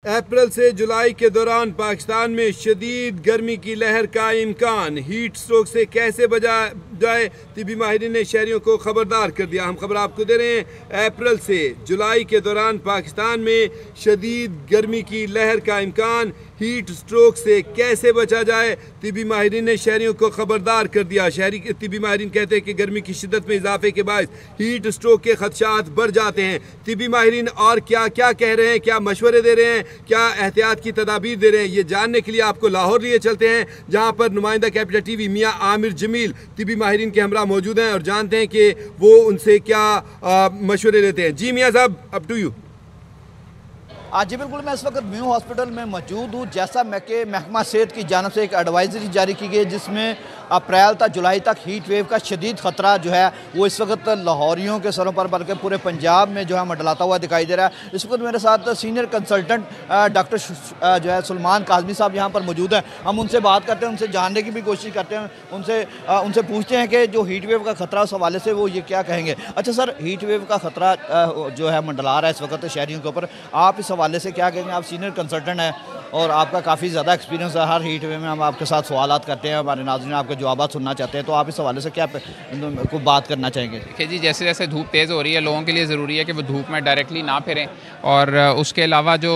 अप्रैल से जुलाई के दौरान पाकिस्तान में शदीद गर्मी की लहर का इम्कान। हीट स्ट्रोक से कैसे बचा जाए, तिबी माहिरीन ने शहरियों को खबरदार कर दिया। हम खबर आपको दे रहे हैं। अप्रैल से जुलाई के दौरान पाकिस्तान में शदीद गर्मी की लहर का इम्कान। हीट स्ट्रोक से कैसे बचा जाए, तिबी माहिरीन ने शहरियों को खबरदार कर दिया। शहरी तिबी माहिरीन कहते हैं कि गर्मी की शिद्दत में इजाफे के बायस हीट स्ट्रोक के खदशात बढ़ जाते हैं। तिबी माहिरीन और क्या क्या कह रहे हैं, क्या मशवरे दे रहे हैं, क्या एहतियात की तदाबीर दे रहे हैं, ये जानने के लिए आपको लाहौर लिए चलते हैं, जहां पर नुमाइंदा कैपिटल टीवी मियां आमिर जमील तिबी माहिरीन के हमरा मौजूद हैं और जानते हैं कि वो उनसे क्या मशवरे देते हैं। जी मियां साहब, अप टू यू। जी बिल्कुल, मैं इस वक्त म्यू हॉस्पिटल में मौजूद हूँ। जैसा कि महकमा सेहत की जानब से एक एडवाइजरी जारी की गई है, जिसमें अप्रैल तक जुलाई तक हीट वेव का शदीद ख़तरा जो है वो इस वक्त लाहौरियों के सरों पर बल्कि पूरे पंजाब में जो है मंडलाता हुआ दिखाई दे रहा है। इस वक्त मेरे साथ सीनियर कंसल्टेंट डॉक्टर जो है सलमान काज़मी साहब यहाँ पर मौजूद हैं। हम उनसे बात करते हैं, उनसे जानने की भी कोशिश करते हैं, उनसे पूछते हैं कि जो हीट वेव का ख़तरा उस हवाले से वो ये क्या कहेंगे। अच्छा सर, हीट वेव का ख़तरा जो है मंडला रहा है इस वक्त शहरियों के ऊपर, आप इस हवाले से क्या कहेंगे? आप सीनियर कंसल्टेंट हैं और आपका काफ़ी ज़्यादा एक्सपीरियंस है। हर हीट वेव में हम आपके साथ सवालात करते हैं, हमारे नाज़रीन आपके जवाब सुनना चाहते हैं, तो आप इस हवाले से क्या को बात करना चाहेंगे? देखिए जी, जैसे जैसे धूप तेज़ हो रही है, लोगों के लिए ज़रूरी है कि वो धूप में डायरेक्टली ना फिरें, और उसके अलावा जो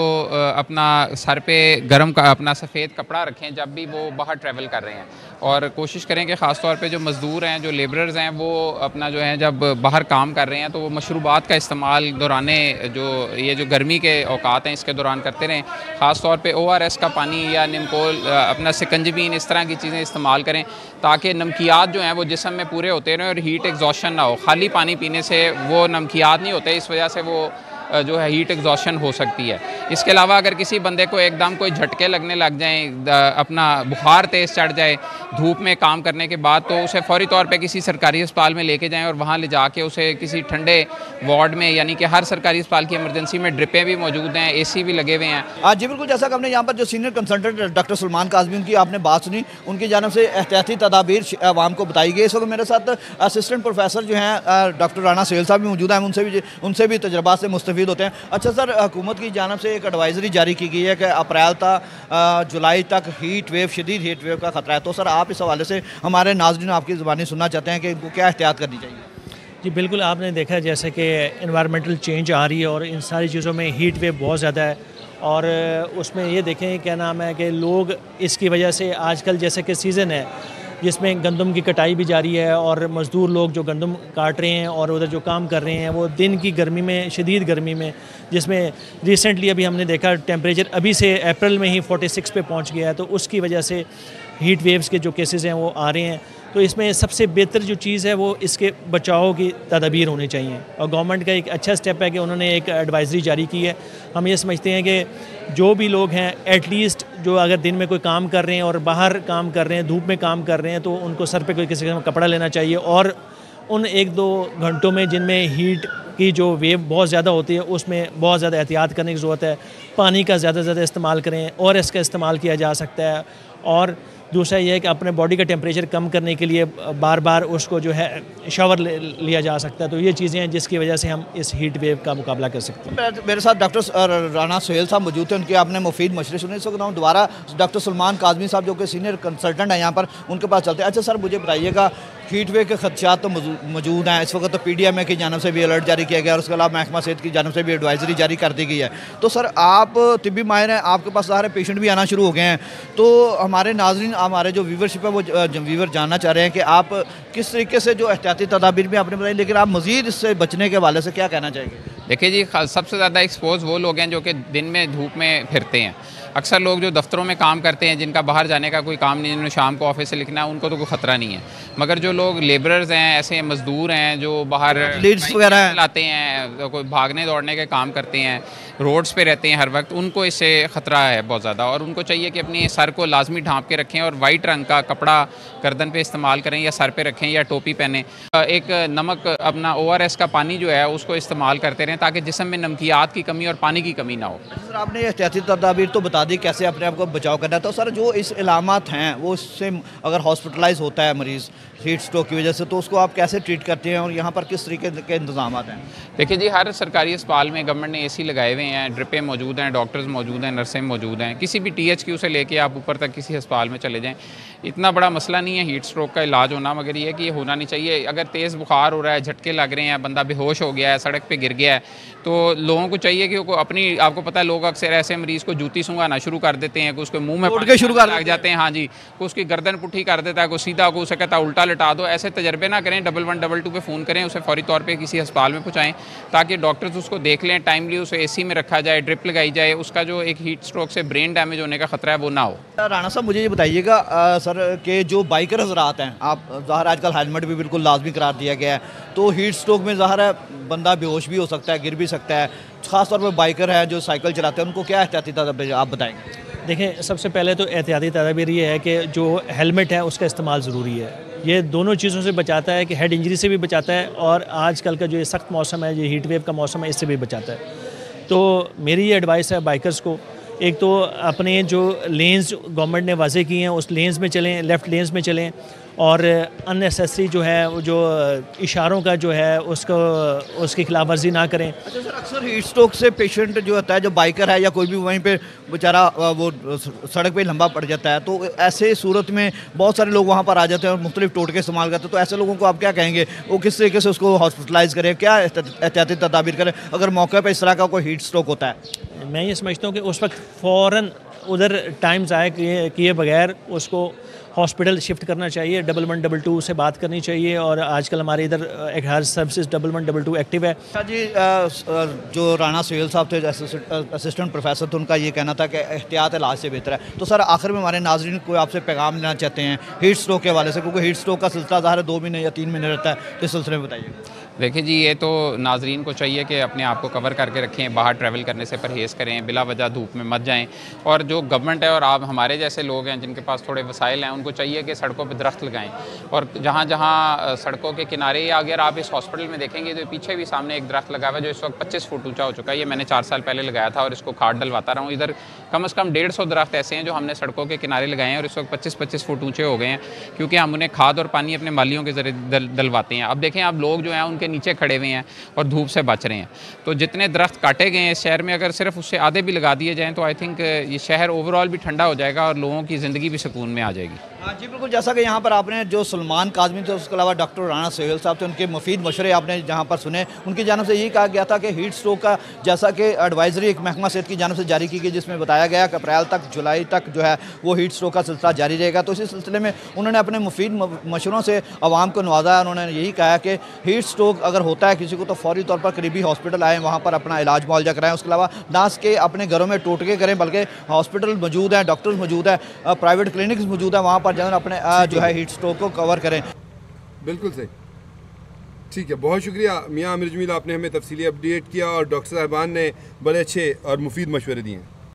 अपना सर पे गर्म का अपना सफ़ेद कपड़ा रखें जब भी वो बाहर ट्रैवल कर रहे हैं, और कोशिश करें कि ख़ास तौर पे जो मज़दूर हैं, जो लेबरर्स हैं, वो अपना जो है जब बाहर काम कर रहे हैं तो वो मशरूबात का इस्तेमाल दौराने जो गर्मी के औकात हैं इसके दौरान करते रहें। ख़ास तौर पे ORS का पानी या निमकोल, अपना सिकंजबीन, इस तरह की चीज़ें इस्तेमाल करें ताकि नमकियात जो हैं वो जिस्म में पूरे होते रहें और हीट एग्जॉशन ना हो। खाली पानी पीने से वो नमकियात नहीं होते, इस वजह से वो जो है हीट एग्जॉशन हो सकती है। इसके अलावा अगर किसी बंदे को एकदम कोई झटके लगने लग जाएं, अपना बुखार तेज़ चढ़ जाए धूप में काम करने के बाद, तो उसे फौरी तौर पे किसी सरकारी अस्पताल में लेके जाएं और वहाँ ले जाके उसे किसी ठंडे वार्ड में, यानी कि हर सरकारी अस्पताल की इमरजेंसी में ड्रिपें भी मौजूद हैं, AC भी लगे हुए हैं। जी बिल्कुल, जैसा कि हमने यहाँ पर जो senior consultant doctor Salman Kazmi उनकी आपने बात सुनी, उनकी जानब से एहतियाती तदाबीर आवाम को बताई गई। इस वक्त मेरे साथ असिस्टेंट प्रोफेसर जो हैं डॉक्टर राना सोहेल साहब भी मौजूद हैं, उनसे भी तजर्बा से मुस्तफ़ीद होते हैं। अच्छा सर, हुकूमत की जानब से एक एडवाइजरी जारी की गई है कि अप्रैल तक जुलाई तक हीट वेव, शदीद हीट वेव का ख़तरा है, तो सर आप इस हवाले से हमारे नाज़रीन आपकी ज़ुबानी सुनना चाहते हैं कि इनको क्या एहतियात करनी चाहिए? जी बिल्कुल, आपने देखा जैसे कि एनवायरमेंटल चेंज आ रही है और इन सारी चीज़ों में हीट वेव बहुत ज़्यादा है, और उसमें ये देखें क्या नाम है कि लोग इसकी वजह से आजकल जैसे कि सीज़न है जिसमें गंदम की कटाई भी जारी है, और मज़दूर लोग जो गंदम काट रहे हैं और उधर जो काम कर रहे हैं वो दिन की गर्मी में, शदीद गर्मी में, जिसमें रिसेंटली अभी हमने देखा टेम्परेचर अभी से अप्रैल में ही 46 पे पहुंच गया है, तो उसकी वजह से हीट वेव्स के जो केसेस हैं वो आ रहे हैं। तो इसमें सबसे बेहतर जो चीज़ है वो इसके बचाव की तदाबीर होनी चाहिए, और गवर्नमेंट का एक अच्छा स्टेप है कि उन्होंने एक एडवाइजरी जारी की है। हम ये समझते हैं कि जो भी लोग हैं एटलीस्ट जो अगर दिन में कोई काम कर रहे हैं और बाहर काम कर रहे हैं, धूप में काम कर रहे हैं, तो उनको सर पे कोई किसी का कपड़ा लेना चाहिए, और उन 1-2 घंटों में जिनमें हीट की जो वेव बहुत ज़्यादा होती है उसमें बहुत ज़्यादा एहतियात करने की ज़रूरत है। पानी का ज़्यादा से ज़्यादा इस्तेमाल करें, ORS का इस्तेमाल किया जा सकता है, और दूसरा ये है कि अपने बॉडी का टेम्परेचर कम करने के लिए बार बार उसको जो है शावर लिया जा सकता है। तो ये चीज़ें हैं जिसकी वजह से हम इस हीट वेव का मुकाबला कर सकते हैं। मेरे साथ डॉक्टर राना सोहेल साहब मौजूद थे, उनके आपने मुफीद मशवरे सुने। इस वक्त हम दोबारा डॉक्टर सलमान काज़मी साहब जो कि सीनियर कंसल्टेंट हैं यहाँ पर, उनके पास चलते हैं। अच्छा सर, मुझे बताइएगा, हीट वेव के खदशात तो मौजूद हैं इस वक्त, तो PDMA की जानब से भी अलर्ट जारी किया गया और उसके अलावा महकमा सेहत की जानब से भी एडवाइजरी जारी कर दी गई है। तो सर आप तिब्बी माहिर हैं, आपके पास सारे पेशेंट भी आना शुरू हो गए हैं, तो हमारे नाज़रीन, हमारे जो व्यूवरशिप है वो व्यूवर जानना चाह रहे हैं कि आप किस तरीके से जो एहतियाती तदाबीर भी आपने बताई, लेकिन आप मज़ीद इससे बचने के हवाले से क्या कहना चाहेंगे? देखिए जी, सबसे ज़्यादा एक्सपोज वो लोग हैं जो कि दिन में धूप में फिरते हैं। अक्सर लोग जो दफ्तरों में काम करते हैं, जिनका बाहर जाने का कोई काम नहीं, जिन्होंने शाम को ऑफिस से लिखना है, उनको तो कोई ख़तरा नहीं है। मगर जो लोग लेबरर्स हैं, ऐसे मज़दूर हैं जो बाहर लीड्स वगैरह लाते हैं, कोई भागने दौड़ने के काम करते हैं, रोड्स पे रहते हैं हर वक्त, उनको इससे ख़तरा है बहुत ज़्यादा, और उनको चाहिए कि अपने सर को लाजमी ढाँप के रखें और वाइट रंग का कपड़ा गर्दन पे इस्तेमाल करें या सर पे रखें या टोपी पहने। एक नमक, अपना ORS का पानी जो है उसको इस्तेमाल करते रहें ताकि जिस्म में नमकियात की कमी और पानी की कमी ना हो। सर आपने एहतियाती तदाबीर तो बता दी कैसे अपने आप को बचाव करना है, तो सर जो इस इलामात हैं वो इससे अगर हॉस्पिटलाइज होता है मरीज़, हीट स्ट्रोक की वजह से, तो उसको आप कैसे ट्रीट करते हैं और यहाँ पर किस तरीके के इंतजाम हैं? देखिए जी, हर सरकारी अस्पताल में गवर्नमेंट ने AC लगाए हुए हैं, ड्रिपें मौजूद हैं, डॉक्टर्स मौजूद हैं, नर्सें मौजूद हैं। किसी भी THQ से लेके आप ऊपर तक किसी अस्पताल में चले जाएँ, इतना बड़ा मसला नहीं है हीट स्ट्रोक का इलाज होना, मगर ये है कि ये होना नहीं चाहिए। अगर तेज़ बुखार हो रहा है, झटके लग रहे हैं, बंदा बेहोश हो गया है, सड़क पे गिर गया है, तो लोगों को चाहिए कि वो अपनी, आपको पता है लोग अक्सर ऐसे मरीज़ को जूती सूंघाना शुरू कर देते हैं, कि उसके मुंह में उठ के शुरू कर लग जाते हैं। हाँ जी, को उसकी गर्दन पुट्ठी कर देता है, को सीधा, को उसे कहता है उल्टा लिटा दो। ऐसे तजर्बे ना करें, 1122 पे फ़ोन करें, उसे फौरी तौर पे किसी अस्पताल में पहुँचाएँ ताकि डॉक्टर्स उसको देख लें, टाइमली उसे AC में रखा जाए, ड्रिप लगाई जाए, उसका जो एक हीट स्ट्रोक से ब्रेन डैमेज होने का खतरा है वो ना हो। राणा साहब, मुझे ये बताइएगा सर कि जो बाइकर हजरात हैं, आप ज़ाहिर आजकल हेलमेट भी बिल्कुल लाजमी करार दिया गया है, तो हीट स्ट्रोक में ज़ाहिर है बंदा बेहोश भी हो सकता है, गिर भी सकता है, ख़ासतौर पर बाइकर हैं जो साइकिल चलाते हैं, उनको क्या एहतियाती तदबीर आप बताएंगे? देखें, सबसे पहले तो एहतियाती तदबीर ये है कि जो हेलमेट है उसका इस्तेमाल ज़रूरी है। ये दोनों चीज़ों से बचाता है कि हेड इंजरी से भी बचाता है और आजकल का जो ये सख्त मौसम है, जो हीट वेव का मौसम है, इससे भी बचाता है। तो मेरी ये एडवाइस है बाइकर्स को, एक तो अपने जो लेन्स गवर्नमेंट ने वाजे किए हैं उस लेन्स में चलें, लेफ़्ट लेन्स में चलें, और अननेसेसरी जो है वो जो इशारों का जो है उसको उसकी खिलाफ वर्जी ना करें। अच्छा सर, अक्सर हीट स्ट्रोक से पेशेंट जो होता है, जो बाइकर है या कोई भी वहीं पे बेचारा वो सड़क पे लंबा पड़ जाता है, तो ऐसे सूरत में बहुत सारे लोग वहाँ पर आ जाते हैं और मुख्तलिफ टोटके इस्तेमाल करते हैं, तो ऐसे लोगों को आप क्या कहेंगे, वो किस तरीके से उसको हॉस्पिटलाइज़ करें, क्या एहतियाती तदाबीर करें अगर मौके पर इस तरह का कोई हीट स्ट्रोक होता है? मैं ये समझता हूँ कि उस वक्त फ़ौरन उधर टाइम ज़ाया किए बगैर उसको हॉस्पिटल शिफ्ट करना चाहिए, 1122 से बात करनी चाहिए, और आजकल हमारे इधर एक हर सर्विसेज 1122 एक्टिव है। अच्छा जी, जो राणा सुहेल साहब थे असिस्टेंट प्रोफेसर, तो उनका ये कहना था कि एहतियात इलाज से बेहतर है। तो सर आखिर में हमारे नाजरीन कोई आपसे पैगाम लेना चाहते हैं हीट स्ट्रोक के हवाले से, क्योंकि हीट स्ट्रोक का सिलसिला ज़ाहिर है 2 महीने या 3 महीने रहता है, तो इस सिलसिले में बताइए। देखिए जी, ये तो नाजरीन को चाहिए कि अपने आप को कवर करके रखें, बाहर ट्रैवल करने से परहेज़ करें, बिला वजह धूप में मत जाएं, और जो गवर्नमेंट है और आप हमारे जैसे लोग हैं जिनके पास थोड़े वसाइल हैं, उनको चाहिए कि सड़कों पे दरख्त लगाएं, और जहाँ जहाँ सड़कों के किनारे, या अगर आप इस हॉस्पिटल में देखेंगे तो पीछे भी सामने एक दरख्त लगा हुआ है जो इस वक्त 25 फुट ऊँचा हो चुका है। ये मैंने 4 साल पहले लगाया था और इसको खाद डलवाता रहा हूँ। इधर कम से कम 150 दरख्त ऐसे हैं जो हमने सड़कों के किनारे लगाए हैं और इस वक्त 25-25 फुट ऊँचे हो गए हैं, क्योंकि हम उन्हें खाद और पानी अपने मालियों के जरिए डलवाते हैं। अब देखें, आप लोग जो हैं उनके नीचे खड़े हुए हैं और धूप से बच रहे हैं, तो जितने दरख्त काटे गए हैं इस शहर में, अगर सिर्फ उससे आधे भी लगा दिए जाएं तो आई थिंक ये शहर ओवरऑल भी ठंडा हो जाएगा और लोगों की ज़िंदगी भी सुकून में आ जाएगी। हाँ जी, बिल्कुल, जैसा कि यहाँ पर आपने जो सलमान काज़मी थे, उसके अलावा डॉक्टर राणा सुहेल साहब थे, उनके मुफीद मशवरे आपने जहाँ पर सुने, उनकी जानब से यही कहा गया था कि हीट स्ट्रोक का जैसा कि एडवाइजरी एक महकमा सेहत की जानब से जारी की गई, जिसमें बताया गया कि अप्रैल तक, जुलाई तक जो है वो हीट स्ट्रोक का सिलसिला जारी रहेगा। तो इसी सिलसिले में उन्होंने अपने मुफीद मशवरों से आवाम को नवाजा। उन्होंने यही कहा कि हीट स्ट्रोक अगर होता है किसी को तो फौरी तौर पर करीबी हॉस्पिटल आएँ, वहाँ पर अपना इलाज मुआवजा कराएँ। उसके अलावा ना के अपने घरों में टोटके करें, बल्कि हॉस्पिटल मौजूद हैं, डॉक्टर्स मौजूद हैं, प्राइवेट क्लिनिक्स मौजूद हैं, वहाँ पर जाकर अपने जो है हीट स्ट्रोक को कवर करें। बिल्कुल सही, ठीक है, बहुत शुक्रिया मियाँ आमिर जमील, आपने हमें तफसीली अपडेट किया और डॉक्टर साहबान ने बड़े अच्छे और मुफीद मशवरे दिए हैं।